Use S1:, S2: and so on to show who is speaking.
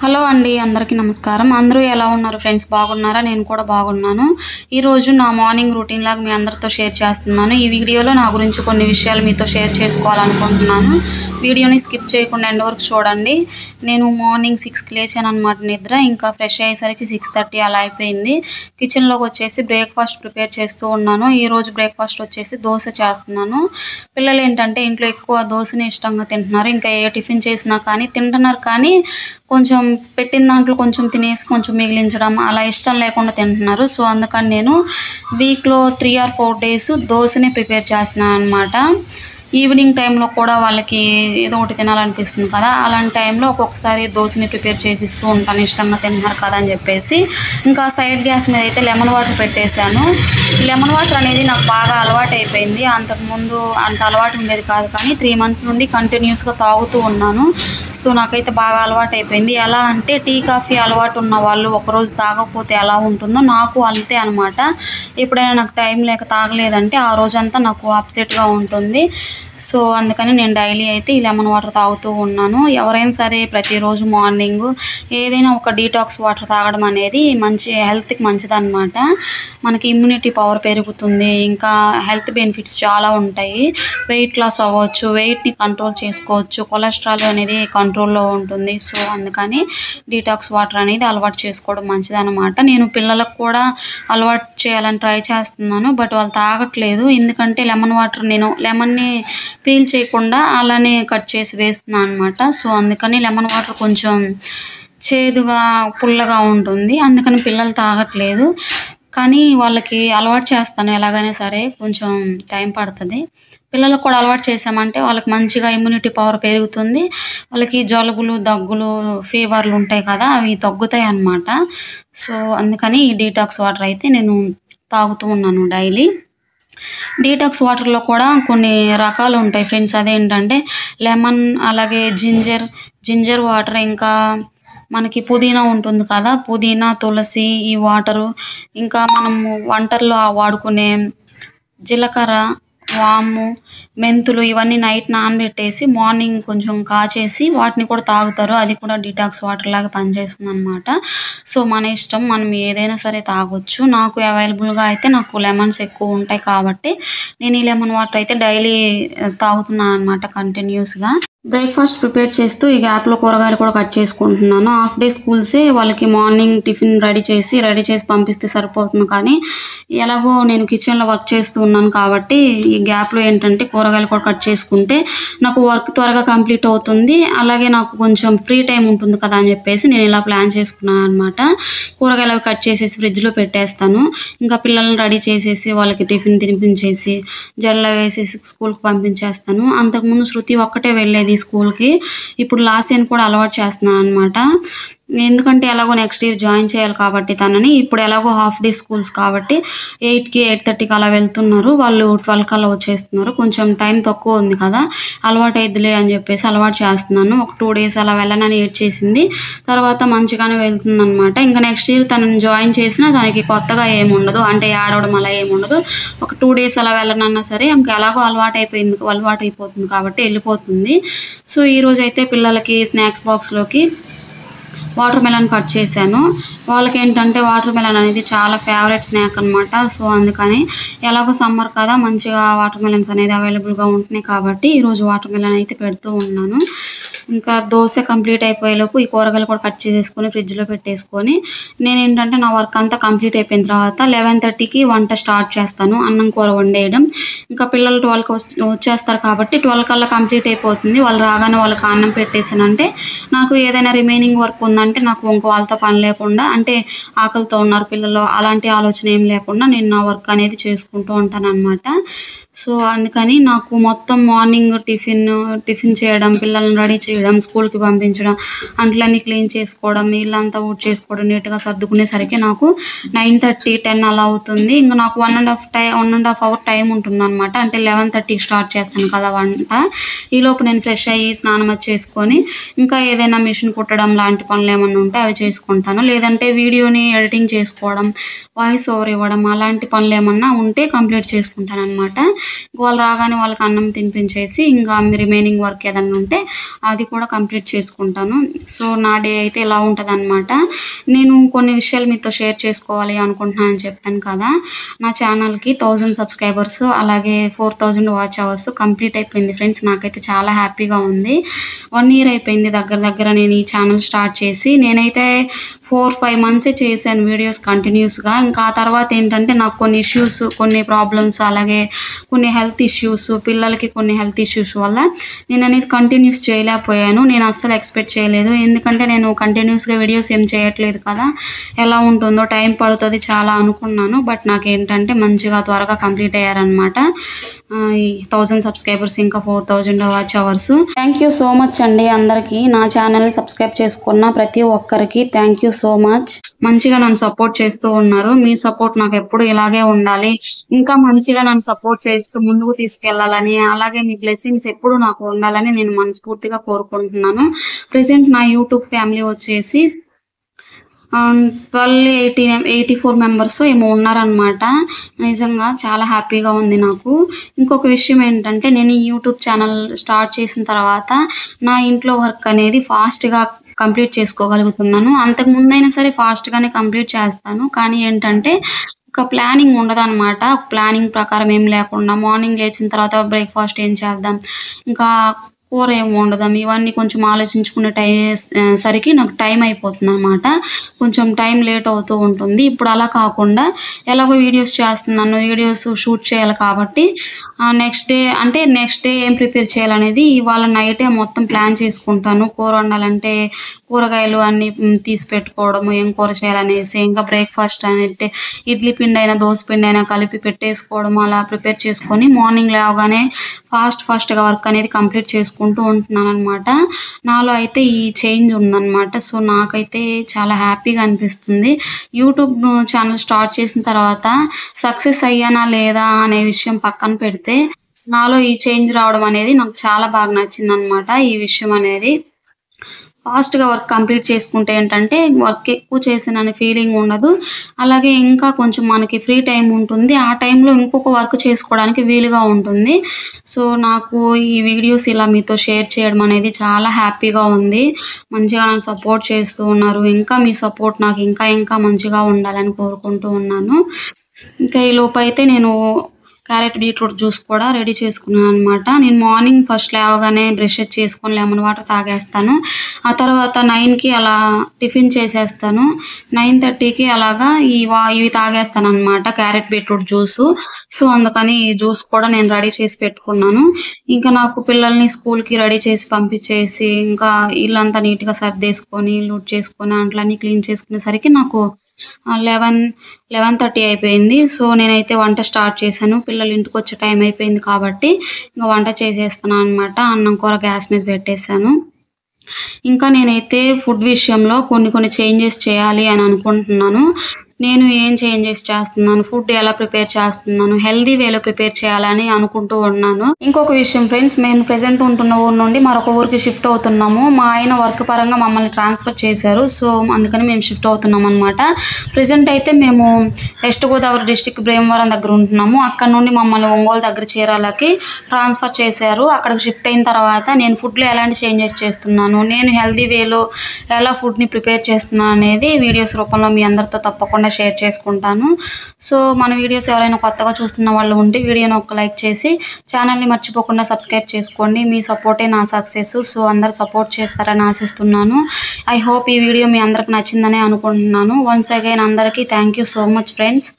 S1: Hello అండి అందరికీ నమస్కారం. అందరూ ఎలా ఉన్నారు ఫ్రెండ్స్? బాగున్నారా? నేను కూడా బాగున్నాను. ఈరోజు నా మార్నింగ్ రొటీన్ లాగా మీ అందరితో షేర్ చేస్తున్నాను. ఈ వీడియోలో నా గురించి కొన్ని విషయాలు మీతో షేర్ చేసుకోవాలనుకుంటున్నాను. వీడియోని స్కిప్ చేయకుండా ఎండ్ వరకు చూడండి. నేను మార్నింగ్ 6కి లేచాను అనమాట నిద్ర. ఇంకా ఫ్రెష్ అయ్యేసరికి 6:30 అలా అయిపోయింది. కిచెన్లోకి వచ్చేసి బ్రేక్ఫాస్ట్ ప్రిపేర్ చేస్తూ ఉన్నాను. ఈరోజు బ్రేక్ఫాస్ట్ వచ్చేసి దోశ చేస్తున్నాను. పిల్లలు ఏంటంటే ఇంట్లో ఎక్కువ దోశని ఇష్టంగా తింటున్నారు. ఇంకా ఏ టిఫిన్ చేసినా కానీ తింటున్నారు, కానీ కొంచెం పెట్టిన దాంట్లో కొంచెం తినేసి కొంచెం మిగిలించడం అలా ఇష్టం లేకుండా తింటున్నారు. సో అందుకని నేను వీక్లో 3 or 4 days దోశని ప్రిపేర్ చేస్తున్నాను అనమాట. ఈవినింగ్ టైంలో కూడా వాళ్ళకి ఏదో ఒకటి తినాలనిపిస్తుంది కదా, అలాంటి టైంలో ఒక్కొక్కసారి దోశని ప్రిపేర్ చేసి ఇస్తూ ఉంటాను, ఇష్టంగా తింటున్నారు కదా అని చెప్పేసి. ఇంకా సైడ్ గ్యాస్ మీద అయితే లెమన్ వాటర్ పెట్టేశాను. లెమన్ వాటర్ అనేది నాకు బాగా అలవాటు అయిపోయింది. అంతకుముందు అంత అలవాటు ఉండేది కాదు, కానీ 3 months నుండి కంటిన్యూస్గా తాగుతూ ఉన్నాను. సో నాకైతే బాగా అలవాటు అయిపోయింది. ఎలా అంటే టీ కాఫీ అలవాటు ఉన్న వాళ్ళు ఒకరోజు తాగకపోతే ఎలా ఉంటుందో నాకు అంతే అనమాట. ఎప్పుడైనా నాకు టైం లేక తాగలేదంటే ఆ రోజంతా నాకు అప్సెట్గా ఉంటుంది. సో అందుకని నేను డైలీ అయితే ఈ లెమన్ వాటర్ తాగుతూ ఉన్నాను. ఎవరైనా సరే ప్రతిరోజు మార్నింగ్ ఏదైనా ఒక డీటాక్స్ వాటర్ తాగడం అనేది హెల్త్కి మంచిదన్నమాట. మనకి ఇమ్యూనిటీ పవర్ పెరుగుతుంది, ఇంకా హెల్త్ బెనిఫిట్స్ చాలా ఉంటాయి. వెయిట్ లాస్ అవ్వచ్చు, వెయిట్ని కంట్రోల్ చేసుకోవచ్చు, కొలెస్ట్రాల్ అనేది కంట్రోల్లో ఉంటుంది. సో అందుకని డీటాక్స్ వాటర్ అనేది అలవాటు చేసుకోవడం మంచిదన్నమాట. నేను పిల్లలకు కూడా అలవాటు చేయాలని ట్రై చేస్తున్నాను, బట్ వాళ్ళు తాగట్లేదు. ఎందుకంటే లెమన్ వాటర్ నేను లెమన్ని పీల్ చేయకుండా అలానే కట్ చేసి వేస్తున్నాను అనమాట. సో అందుకని లెమన్ వాటర్ కొంచెం చేదుగా పుల్లగా ఉంటుంది, అందుకని పిల్లలు తాగట్లేదు. కానీ వాళ్ళకి అలవాటు చేస్తాను ఎలాగైనా సరే, కొంచెం టైం పడుతుంది. పిల్లలకు కూడా అలవాటు చేసామంటే వాళ్ళకి మంచిగా ఇమ్యూనిటీ పవర్ పెరుగుతుంది. వాళ్ళకి జలుబులు, దగ్గులు, ఫీవర్లు ఉంటాయి కదా, అవి తగ్గుతాయి అన్నమాట. సో అందుకని ఈ డీటాక్స్ వాటర్ అయితే నేను తాగుతూ ఉన్నాను డైలీ. డీటాక్స్ వాటర్లో కూడా కొన్ని రకాలు ఉంటాయి ఫ్రెండ్స్. అదేంటంటే లెమన్, అలాగే జింజర్ వాటర్, ఇంకా మనకి పుదీనా ఉంటుంది కదా, పుదీనా, తులసి, ఈ వాటరు, ఇంకా మనము వంటల్లో వాడుకునే జీలకర్ర, వాము, మెంతులు, ఇవన్నీ నైట్ నానబెట్టేసి మార్నింగ్ కొంచెం కాచేసి వాటిని కూడా తాగుతారు. అది కూడా డీటాక్స్ వాటర్ లాగా పనిచేస్తుంది అనమాట. సో మన ఇష్టం, మనం ఏదైనా సరే తాగొచ్చు. నాకు అవైలబుల్గా అయితే నాకు లెమన్స్ ఎక్కువ ఉంటాయి కాబట్టి నేను ఈ లెమన్ వాటర్ అయితే డైలీ తాగుతున్నాను అనమాట కంటిన్యూస్గా. బ్రేక్ఫాస్ట్ ప్రిపేర్ చేస్తూ ఈ గ్యాప్లో కూరగాయలు కూడా కట్ చేసుకుంటున్నాను. హాఫ్ డే స్కూల్సే, వాళ్ళకి మార్నింగ్ టిఫిన్ రెడీ చేసి పంపిస్తే సరిపోతుంది. కానీ ఎలాగో నేను కిచెన్లో వర్క్ చేస్తూ ఉన్నాను కాబట్టి ఈ గ్యాప్లో ఏంటంటే కూరగాయలు కూడా కట్ చేసుకుంటే నాకు వర్క్ త్వరగా కంప్లీట్ అవుతుంది, అలాగే నాకు కొంచెం ఫ్రీ టైం ఉంటుంది కదా అని చెప్పేసి నేను ఇలా ప్లాన్ చేసుకున్నాను అనమాట. కూరగాయలు కట్ చేసేసి ఫ్రిడ్జ్లో పెట్టేస్తాను. ఇంకా పిల్లల్ని రెడీ చేసేసి వాళ్ళకి టిఫిన్ తినిపించేసి జడలో వేసేసి స్కూల్కి పంపించేస్తాను. అంతకుముందు శృతి ఒక్కటే వెళ్ళేది స్కూల్కి, ఇప్పుడు లాస్యని కూడా అలవాటు చేస్తున్నాను అనమాట. ఎందుకంటే ఎలాగో నెక్స్ట్ ఇయర్ జాయిన్ చేయాలి కాబట్టి తనని. ఇప్పుడు ఎలాగో హాఫ్ డే స్కూల్స్ కాబట్టి 8కి 8:30కి అలా వెళ్తున్నారు, వాళ్ళు 12 కల్లా వచ్చేస్తున్నారు. కొంచెం టైం తక్కువ ఉంది కదా, అలవాటు అయిద్దిలే అని చెప్పేసి అలవాటు చేస్తున్నాను. ఒక 2 days అలా వెళ్ళనని ఏడ్చేసింది, తర్వాత మంచిగానే వెళ్తుంది అనమాట. ఇంకా నెక్స్ట్ ఇయర్ తనని జాయిన్ చేసినా తనకి కొత్తగా ఏముండదు, అంటే ఆడవడం అలా ఏముండదు. ఒక 2 days అలా వెళ్ళనన్నా సరే ఇంకా ఎలాగో అలవాటు అయిపోతుంది కాబట్టి వెళ్ళిపోతుంది. సో ఈరోజు అయితే పిల్లలకి స్నాక్స్ బాక్స్లోకి వాటర్ మెలన్ కట్ చేశాను. వాళ్ళకి ఏంటంటే వాటర్ మెలన్ అనేది చాలా ఫేవరెట్ స్నాక్ అనమాట. సో అందుకని ఎలాగో సమ్మర్ కదా, మంచిగా వాటర్ మెలన్స్ అనేది అవైలబుల్గా ఉంటున్నాయి కాబట్టి ఈరోజు వాటర్ మెలన్ అయితే పెడుతూ ఉన్నాను. ఇంకా దోశ కంప్లీట్ అయిపోయేలోపు ఈ కూరగాయలు కూడా కట్ చేసేసుకొని ఫ్రిడ్జ్లో పెట్టేసుకొని నేను ఏంటంటే నా వర్క్ అంతా కంప్లీట్ అయిపోయిన తర్వాత 11:30కి వంట స్టార్ట్ చేస్తాను, అన్నం కూర వండేయడం. ఇంకా పిల్లలు 12కి వచ్చేస్తారు కాబట్టి 12 కల్లా కంప్లీట్ అయిపోతుంది. వాళ్ళు రాగానే వాళ్ళకి అన్నం పెట్టేసానంటే నాకు ఏదైనా రిమైనింగ్ వర్క్ ఉందంటే నాకు ఇంకో వాళ్ళతో పని లేకుండా, అంటే ఆకలితో ఉన్నారు పిల్లలు అలాంటి ఆలోచన ఏం లేకుండా నేను నా వర్క్ అనేది చేసుకుంటూ ఉంటాను అనమాట. సో అందుకని నాకు మొత్తం మార్నింగ్ టిఫిన్ చేయడం, పిల్లల్ని రెడీ చేయడం, స్కూల్కి పంపించడం, అంట్లన్నీ క్లీన్ చేసుకోవడం, ఇల్లంతా ఊడ్ చేసుకోవడం, నీట్గా సర్దుకునేసరికి నాకు 9:30, 10 అలా అవుతుంది. ఇంకా నాకు 1.5 hour టైం ఉంటుంది అనమాట. అంటే 11:30కి స్టార్ట్ చేస్తాను కదా వంట. ఈలోపు నేను ఫ్రెష్ అయ్యి స్నానం చేసుకొని ఇంకా ఏదైనా మిషన్ కుట్టడం లాంటి పనులు ఏమన్నా ఉంటే అవి చేసుకుంటాను. లేదంటే వీడియోని ఎడిటింగ్ చేసుకోవడం, వాయిస్ ఓవర్ ఇవ్వడం అలాంటి పనులు ఏమన్నా ఉంటే కంప్లీట్ చేసుకుంటాను అనమాట. వాళ్ళు రాగానే వాళ్ళకి అన్నం తినిపించేసి ఇంకా రిమైనింగ్ వర్క్ ఏదన్నా ఉంటే అది కూడా కంప్లీట్ చేసుకుంటాను. సో నా డే అయితే ఇలా ఉంటుందన్నమాట. నేను కొన్ని విషయాలు మీతో షేర్ చేసుకోవాలి అనుకుంటున్నాను అని చెప్పాను కదా. నా ఛానల్కి 1000 సబ్స్క్రైబర్స్ అలాగే 4000 వాచ్ అవర్స్ కంప్లీట్ అయిపోయింది ఫ్రెండ్స్. నాకైతే చాలా హ్యాపీగా ఉంది. 1 year అయిపోయింది దగ్గర నేను ఈ ఛానల్ స్టార్ట్ చేసి. నేనైతే 4-5 months చేశాను వీడియోస్ కంటిన్యూస్గా. ఇంకా ఆ తర్వాత ఏంటంటే నాకు కొన్ని ఇష్యూస్, కొన్ని ప్రాబ్లమ్స్, అలాగే కొన్ని హెల్త్ ఇష్యూస్, పిల్లలకి కొన్ని హెల్త్ ఇష్యూస్ వల్ల నేను అనేది కంటిన్యూస్ చేయలేకపోయాను. నేను అస్సలు ఎక్స్పెక్ట్ చేయలేదు, ఎందుకంటే నేను కంటిన్యూస్గా వీడియోస్ ఏం చేయట్లేదు కదా, ఎలా ఉంటుందో టైం పడుతుంది చాలా అనుకున్నాను. బట్ నాకేంటంటే మంచిగా త్వరగా కంప్లీట్ అయ్యారనమాట. ఈ 1000 సబ్స్క్రైబర్స్ ఇంకా 4000 watch hours. Thank you so much అండి అందరికీ. నా ఛానల్ని సబ్స్క్రైబ్ చేసుకున్న ప్రతి ఒక్కరికి థ్యాంక్ యూ సో మచ్. మంచిగా నన్ను సపోర్ట్ చేస్తూ ఉన్నారు. మీ సపోర్ట్ నాకు ఎప్పుడు ఇలాగే ఉండాలి, ఇంకా మంచిగా నన్ను సపోర్ట్ చేస్తూ ముందుకు తీసుకెళ్లాలని, అలాగే మీ బ్లెస్సింగ్స్ ఎప్పుడు నాకు ఉండాలని నేను మనస్ఫూర్తిగా కోరుకుంటున్నాను. ప్రెసెంట్ నా యూట్యూబ్ ఫ్యామిలీ వచ్చేసి 84 మెంబర్స్ ఏమో ఉన్నారనమాట. నిజంగా చాలా హ్యాపీగా ఉంది నాకు. ఇంకొక విషయం ఏంటంటే నేను ఈ యూట్యూబ్ ఛానల్ స్టార్ట్ చేసిన తర్వాత నా ఇంట్లో వర్క్ అనేది ఫాస్ట్గా కంప్లీట్ చేసుకోగలుగుతున్నాను. అంతకు ముందైనా సరే ఫాస్ట్గానే కంప్లీట్ చేస్తాను, కానీ ఏంటంటే ఒక ప్లానింగ్ ఉండదన్నమాట. ప్లానింగ్ ప్రకారం ఏం లేకుండా మార్నింగ్ లేచిన తర్వాత బ్రేక్ఫాస్ట్ ఏం చేద్దాం, ఇంకా కూర ఏమి వండుదాం, ఇవన్నీ కొంచెం ఆలోచించుకునే సరికి నాకు టైం అయిపోతుంది అనమాట. కొంచెం టైం లేట్ అవుతూ ఉంటుంది. ఇప్పుడు అలా కాకుండా ఎలాగో వీడియోస్ చేస్తున్నాను, వీడియోస్ షూట్ చేయాలి కాబట్టి నెక్స్ట్ డే ఏం ప్రిపేర్ చేయాలనేది ఇవాళ నైటే మొత్తం ప్లాన్ చేసుకుంటాను. కూర వండాలంటే కూరగాయలు అన్నీ తీసి పెట్టుకోవడము, ఏం కూర చేయాలనేసి, ఇంకా బ్రేక్ఫాస్ట్ అంటే ఇడ్లీ పిండి అయినా దోశ పిండి అయినా కలిపి పెట్టేసుకోవడం, అలా ప్రిపేర్ చేసుకొని మార్నింగ్ లేవగానే ఫాస్ట్గా వర్క్ అనేది కంప్లీట్ చేసుకుంటూ ఉంటున్నాను అనమాట. నాలో అయితే ఈ చేంజ్ ఉందన్నమాట. సో నాకైతే చాలా హ్యాపీగా అనిపిస్తుంది. యూట్యూబ్ ఛానల్ స్టార్ట్ చేసిన తర్వాత సక్సెస్ అయ్యానా లేదా అనే విషయం పక్కన పెడితే నాలో ఈ చేంజ్ రావడం అనేది నాకు చాలా బాగా నచ్చింది అనమాట. ఈ విషయం అనేది ఫాస్ట్గా వర్క్ కంప్లీట్ చేసుకుంటే ఏంటంటే వర్క్ ఎక్కువ చేసాననే ఫీలింగ్ ఉండదు, అలాగే ఇంకా కొంచెం మనకి ఫ్రీ టైం ఉంటుంది. ఆ టైంలో ఇంకొక వర్క్ చేసుకోవడానికి వీలుగా ఉంటుంది. సో నాకు ఈ వీడియోస్ ఇలా మీతో షేర్ చేయడం అనేది చాలా హ్యాపీగా ఉంది. మంచిగా నన్ను సపోర్ట్ చేస్తూ ఉన్నారు. ఇంకా మీ సపోర్ట్ నాకు ఇంకా మంచిగా ఉండాలని కోరుకుంటూ ఉన్నాను. ఇంకా ఈ లోపు అయితే నేను క్యారెట్ బీట్రూట్ జ్యూస్ కూడా రెడీ చేసుకున్నాను అనమాట. నేను మార్నింగ్ ఫస్ట్ లేవగానే బ్రష్ చేసుకొని లెమన్ వాటర్ తాగేస్తాను. ఆ తర్వాత 9కి అలా టిఫిన్ చేసేస్తాను. 9:30కి అలాగా ఇవి తాగేస్తాను అనమాట, క్యారెట్ బీట్రూట్ జ్యూసు. సో అందుకని ఈ జ్యూస్ కూడా నేను రెడీ చేసి పెట్టుకున్నాను. ఇంకా నాకు పిల్లల్ని స్కూల్కి రెడీ చేసి పంపించేసి ఇంకా ఇల్లంతా నీట్గా సర్దేసుకొని లూట్ చేసుకొని అంట్లన్నీ క్లీన్ చేసుకునేసరికి నాకు 11:30 అయిపోయింది. సో నేనైతే వంట స్టార్ట్ చేశాను. పిల్లలు ఇంటికి వచ్చే టైం అయిపోయింది కాబట్టి ఇంకా వంట చేసేస్తున్నాను అనమాట. అన్నం కూర గ్యాస్ మీద పెట్టేశాను. ఇంకా నేనైతే ఫుడ్ విషయంలో కొన్ని చేంజెస్ చేయాలి అని అనుకుంటున్నాను. నేను ఏం చేంజెస్ చేస్తున్నాను, ఫుడ్ ఎలా ప్రిపేర్ చేస్తున్నాను, హెల్దీ వేలో ప్రిపేర్ చేయాలని అనుకుంటూ ఉన్నాను. ఇంకొక విషయం ఫ్రెండ్స్, మేము ప్రెజెంట్ ఉంటున్న ఊరు నుండి మరొక ఊరికి షిఫ్ట్ అవుతున్నాము. మా ఆయన వర్క్ పరంగా మమ్మల్ని ట్రాన్స్ఫర్ చేశారు. సో అందుకని మేము షిఫ్ట్ అవుతున్నాం అనమాట. ప్రెజెంట్ అయితే మేము వెస్ట్ గోదావరి డిస్టిక్ భీమవరం దగ్గర ఉంటున్నాము. అక్కడ నుండి మమ్మల్ని ఒంగోలు దగ్గర చీరాలకి ట్రాన్స్ఫర్ చేశారు. అక్కడికి షిఫ్ట్ అయిన తర్వాత నేను ఫుడ్లో ఎలాంటి చేంజెస్ చేస్తున్నాను, నేను హెల్దీ వేలో ఎలా ఫుడ్ని ప్రిపేర్ చేస్తున్నాను అనేది వీడియోస్ రూపంలో మీ అందరితో తప్పకుండా షేర్ చేసుకుంటాను. సో మన వీడియోస్ ఎవరైనా కొత్తగా చూస్తున్న వాళ్ళు ఉంటే వీడియోని ఒక లైక్ చేసి ఛానల్ని మర్చిపోకుండా సబ్స్క్రైబ్ చేసుకోండి. మీ సపోర్టే నా సక్సెస్. సో అందరు సపోర్ట్ చేస్తారని ఆశిస్తున్నాను. ఐ హోప్ ఈ వీడియో మీ అందరికి నచ్చిందని అనుకుంటున్నాను. వన్స్ అగైన్ అందరికీ thank you so much friends.